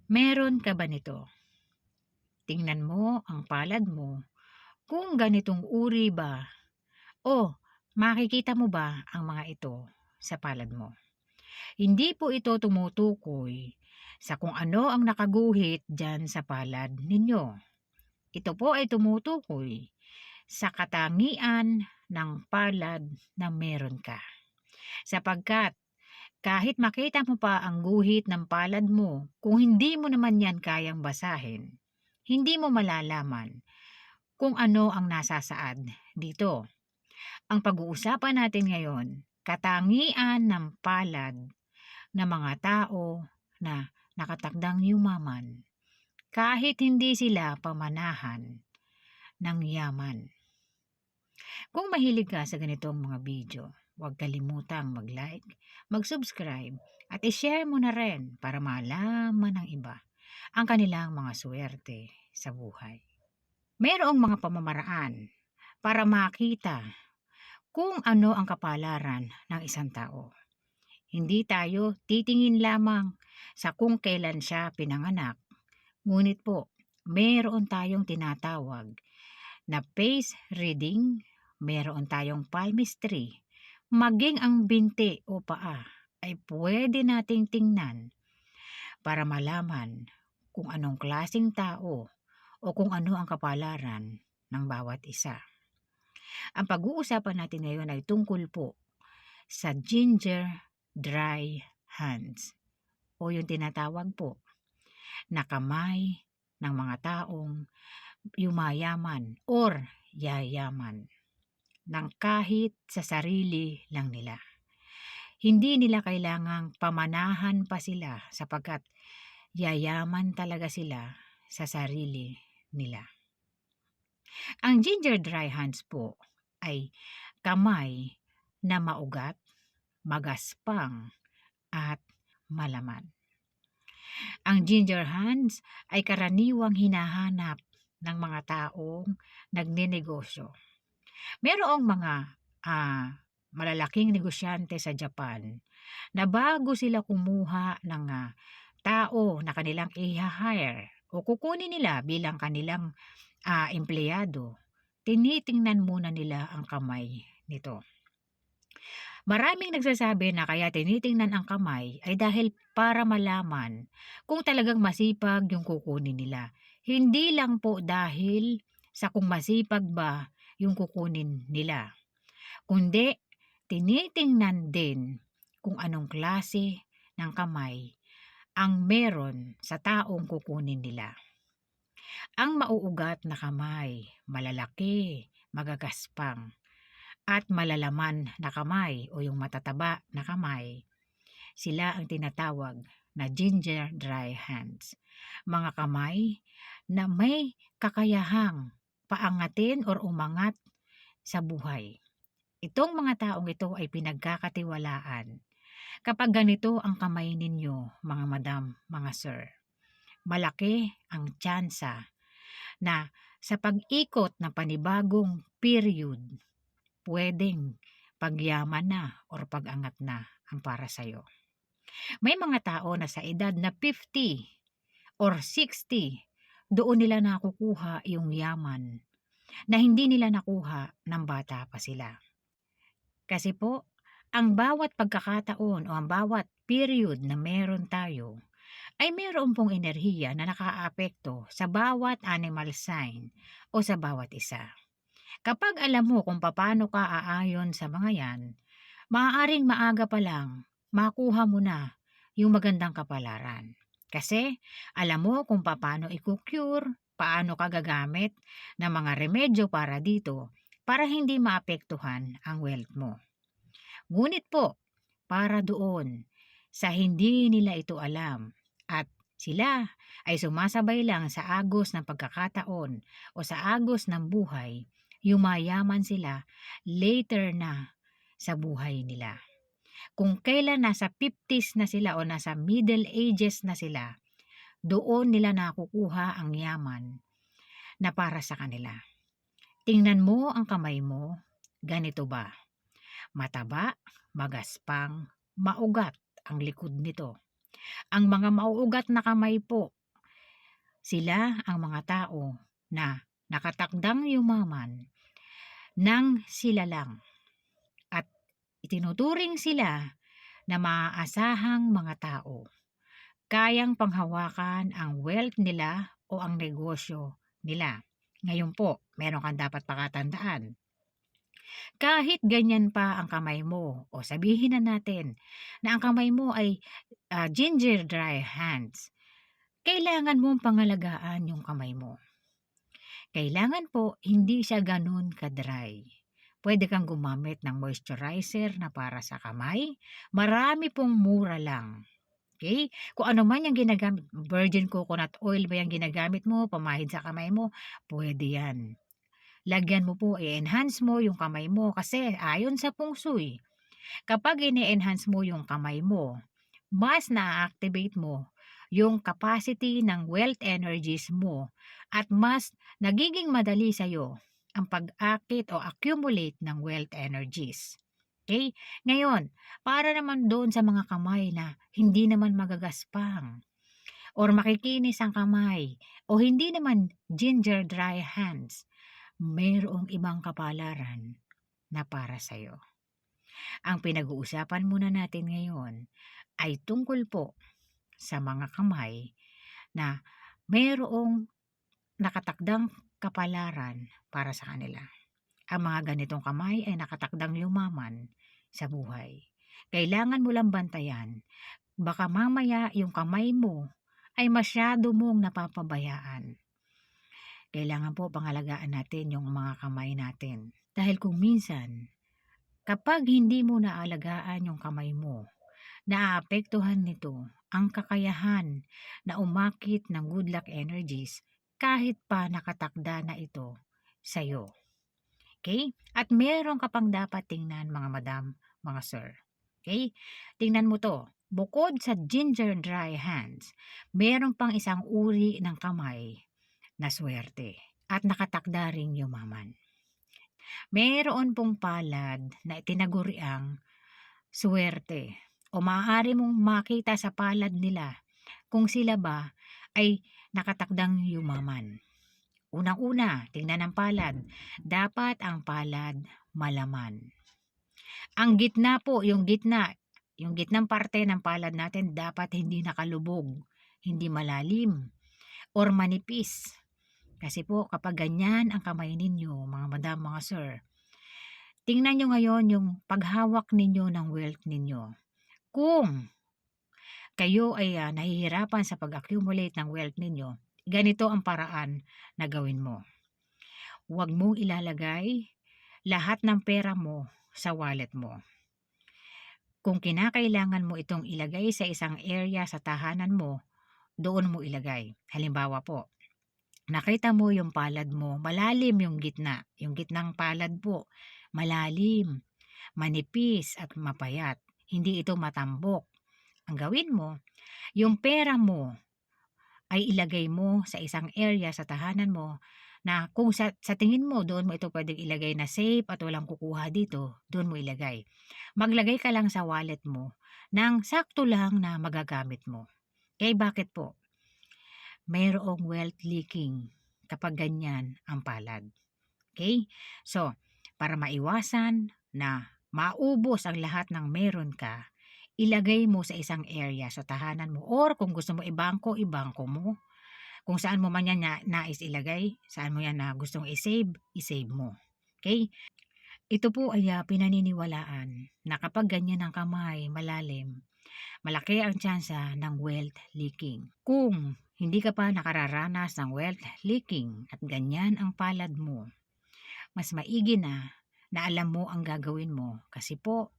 Meron ka ba nito? Tingnan mo ang palad mo kung ganitong uri ba o makikita mo ba ang mga ito sa palad mo. Hindi po ito tumutukoy sa kung ano ang nakaguhit dyan sa palad ninyo. Ito po ay tumutukoy sa katangian ng palad na meron ka. Sapagkat kahit makita mo pa ang guhit ng palad mo, kung hindi mo naman yan kayang basahin, hindi mo malalaman kung ano ang nasasaad dito. Ang pag-uusapan natin ngayon, katangian ng palad ng mga tao na nakatakdang yumaman, kahit hindi sila pamanahan ng yaman. Kung mahilig ka sa ganitong mga video, huwag kalimutang mag-like, mag-subscribe, at i-share mo na rin para malaman ng iba ang kanilang mga swerte sa buhay. Mayroong mga pamamaraan para makita kung ano ang kapalaran ng isang tao. Hindi tayo titingin lamang sa kung kailan siya pinanganak, ngunit po, mayroon tayong tinatawag na face reading, mayroon tayong palmistry, maging ang binti o paa ay pwede nating tingnan para malaman kung anong klaseng tao o kung ano ang kapalaran ng bawat isa. Ang pag-uusapan natin ngayon ay tungkol po sa ginger dry hands o yung tinatawag po na kamay ng mga taong yumayaman or yayaman ng kahit sa sarili lang nila. Hindi nila kailangang pamanahan pa sila sapagkat yayaman talaga sila sa sarili nila. Ang ginger dry hands po ay kamay na maugat, magaspang at malaman. Ang ginger hands ay karaniwang hinahanap ng mga taong nagnenegosyo. Merong mga malalaking negosyante sa Japan na bago sila kumuha ng tao na kanilang i-hire o kukunin nila bilang kanilang empleyado, tinitingnan muna nila ang kamay nito. Maraming nagsasabi na kaya tinitingnan ang kamay ay dahil para malaman kung talagang masipag yung kukunin nila. Hindi lang po dahil sa kung masipag ba yung kukunin nila, kundi tinitingnan din kung anong klase ng kamay ang meron sa taong kukunin nila. Ang mauugat na kamay, malalaki, magagaspang, at malalaman na kamay o yung matataba na kamay, sila ang tinatawag na ginger dry hands. Mga kamay na may kakayahang paangatin or umangat sa buhay. Itong mga taong ito ay pinagkakatiwalaan. Kapag ganito ang kamay ninyo, mga madam, mga sir, malaki ang tsansa na sa pag-ikot na panibagong period, pwedeng pagyaman na or pag-angat na ang para sa'yo. May mga tao na sa edad na 50 or 60, doon nila nakukuha yung yaman na hindi nila nakuha ng bata pa sila. Kasi po, ang bawat pagkakataon o ang bawat period na meron tayo ay meron pong enerhiya na nakaapekto sa bawat animal sign o sa bawat isa. Kapag alam mo kung paano ka aayon sa mga yan, maaaring maaga pa lang makuha mo na yung magandang kapalaran. Kasi alam mo kung paano i-cure, paano ka gagamit ng mga remedyo para dito para hindi maapektuhan ang wealth mo. Ngunit po, para doon sa hindi nila ito alam at sila ay sumasabay lang sa agos ng pagkakataon o sa agos ng buhay, yumayaman sila later na sa buhay nila. Kung kailan nasa 50s na sila o nasa middle ages na sila, doon nila nakukuha ang yaman na para sa kanila. Tingnan mo ang kamay mo, ganito ba? Mataba, magaspang, maugat ang likod nito. Ang mga mauugat na kamay po Sila ang mga tao na nakatakdang yumaman ng sila lang at itinuturing sila na maaasahang mga tao. Kayang panghawakan ang wealth nila o ang negosyo nila. Ngayon po, meron kang dapat pakatandaan. Kahit ganyan pa ang kamay mo, o sabihin na natin na ang kamay mo ay ginger dry hands, kailangan mong pangalagaan yung kamay mo. Kailangan po hindi siya ganun ka-dry. Pwede kang gumamit ng moisturizer na para sa kamay. Marami pong mura lang. Okay? Kung ano man yung ginagamit, virgin coconut oil ba yung ginagamit mo, pamahid sa kamay mo, pwede yan. Lagyan mo po, i-enhance mo yung kamay mo kasi ayon sa feng shui, kapag ini-enhance mo yung kamay mo, mas na-activate mo yung capacity ng wealth energies mo at mas nagiging madali sa'yo ang pag-akit o accumulate ng wealth energies. Okay? Ngayon, para naman doon sa mga kamay na hindi naman magagaspang or makikinis ang kamay o hindi naman ginger dry hands, mayroong ibang kapalaran na para sa'yo. Ang pinag-uusapan muna natin ngayon ay tungkol po sa mga kamay na mayroong nakatakdang kapalaran para sa kanila. Ang mga ganitong kamay ay nakatakdang yumaman sa buhay. Kailangan mo lang bantayan. Baka mamaya yung kamay mo ay masyado mong napapabayaan. Kailangan po pangalagaan natin yung mga kamay natin. Dahil kung minsan, kapag hindi mo naalagaan yung kamay mo, naaapektuhan nito ang kakayahan na umakit ng good luck energies kahit pa nakatakda na ito sa'yo. Okay? At meron ka pang dapat tingnan mga madam, mga sir. Okay? Tingnan mo to. Bukod sa ginger dry hands, meron pang isang uri ng kamay na swerte at nakatakda ring yumaman. Meron pong palad na tinaguriang swerte o maaari mong makita sa palad nila kung sila ba ay nakatakdang yumaman. Unang-una, tingnan ang palad. Dapat ang palad malaman. Ang gitna po, yung gitnang parte ng palad natin dapat hindi nakalubog, hindi malalim, or manipis. Kasi po, kapag ganyan ang kamay ninyo, mga madam, mga sir, tingnan nyo ngayon yung paghawak ninyo ng wealth ninyo. Kung kayo ay nahihirapan sa pag-accumulate ng wealth ninyo, ganito ang paraan na gawin mo. Huwag mong ilalagay lahat ng pera mo sa wallet mo. Kung kinakailangan mo itong ilagay sa isang area sa tahanan mo, doon mo ilagay. Halimbawa po, nakita mo yung palad mo, malalim yung gitnang palad po, malalim, manipis at mapayat. Hindi ito matambok. Ang gawin mo, yung pera mo ay ilagay mo sa isang area sa tahanan mo na kung sa tingin mo doon mo ito pwedeng ilagay na safe at walang kukuha dito, doon mo ilagay. Maglagay ka lang sa wallet mo ng sakto lang na magagamit mo. Okay, bakit po? Mayroong wealth leaking kapag ganyan ang palad. Okay? So, para maiwasan na maubos ang lahat ng meron ka, ilagay mo sa isang area sa tahanan mo or kung gusto mo ibangko mo. Kung saan mo man yan nais ilagay, saan mo yan na gustong isave mo. Okay? Ito po ay pinaniniwalaan na kapag ganyan ang kamay, malalim, malaki ang tsansa ng wealth leaking. Kung hindi ka pa nakararanas ng wealth leaking at ganyan ang palad mo, mas maigi na alam mo ang gagawin mo kasi po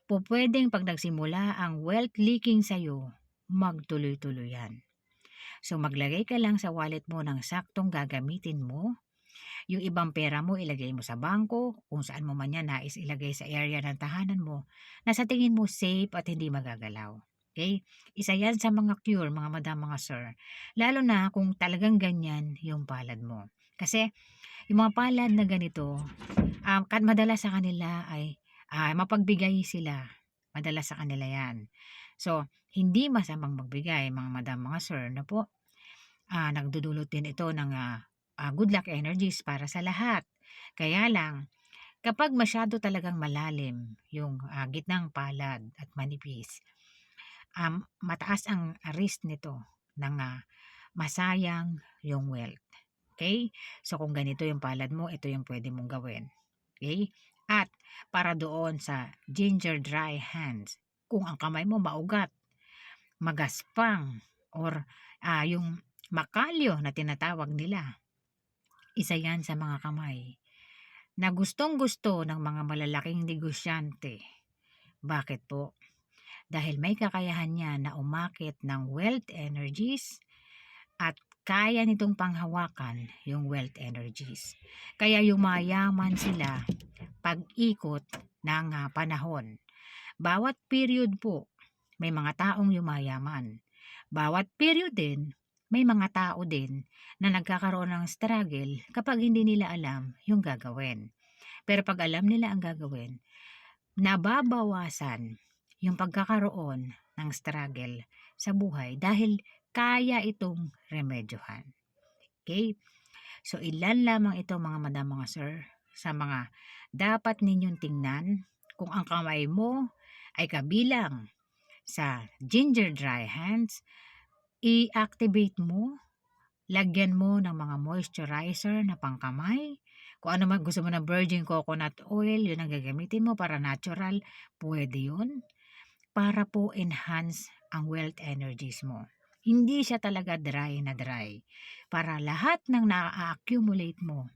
pwedeng pag nagsimula ang wealth leaking sa'yo, magtuloy-tuloy yan. So maglagay ka lang sa wallet mo ng saktong gagamitin mo. Yung ibang pera mo ilagay mo sa bangko, kung saan mo man yan nais ilagay sa area ng tahanan mo, na sa tingin mo safe at hindi magagalaw. Okay? Isa yan sa mga cure, mga madam, mga sir. Lalo na kung talagang ganyan yung palad mo. Kasi yung mga palad na ganito, madalas sa kanila ay mapagbigay sila. Madalas sa kanila yan. So, hindi masamang magbigay, mga madam, mga sir, na po. nagdudulot din ito ng good luck energies para sa lahat. Kaya lang, kapag masyado talagang malalim yung gitnang palad at manipis, mataas ang risk nito ng masayang yung wealth. Okay? So kung ganito yung palad mo, ito yung pwede mong gawin. Okay? At para doon sa ginger dry hands, kung ang kamay mo maugat, magaspang, or yung makalyo na tinatawag nila, isa yan sa mga kamay na gustong-gusto ng mga malalaking negosyante. Bakit po? Dahil may kakayahan niya na umakit ng wealth energies at kaya nitong panghawakan yung wealth energies. Kaya yumayaman sila pag-ikot ng panahon. Bawat period po, may mga taong yumayaman. Bawat period din, may mga tao din na nagkakaroon ng struggle kapag hindi nila alam yung gagawin. Pero pag alam nila ang gagawin, nababawasan yung pagkakaroon ng struggle sa buhay dahil kaya itong remedyohan. Okay? So ilan lamang ito mga madam, mga sir, sa mga dapat ninyong tingnan kung ang kamay mo ay kabilang sa ginger dry hands. I-activate mo, lagyan mo ng mga moisturizer na pangkamay. Kung ano man gusto mo ng virgin coconut oil, yun ang gagamitin mo para natural, pwede yun. Para po enhance ang wealth energies mo. Hindi siya talaga dry na dry. Para lahat ng na-accumulate mo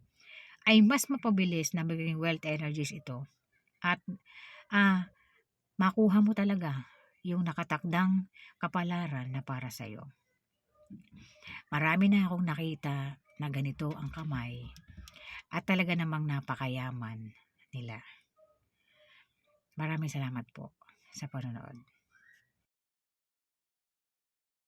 ay mas mapabilis na magiging wealth energies ito. At makuha mo talaga yung nakatakdang kapalaran na para sa'yo. Marami na akong nakita na ganito ang kamay at talaga namang napakayaman nila. Maraming salamat po sa panonood.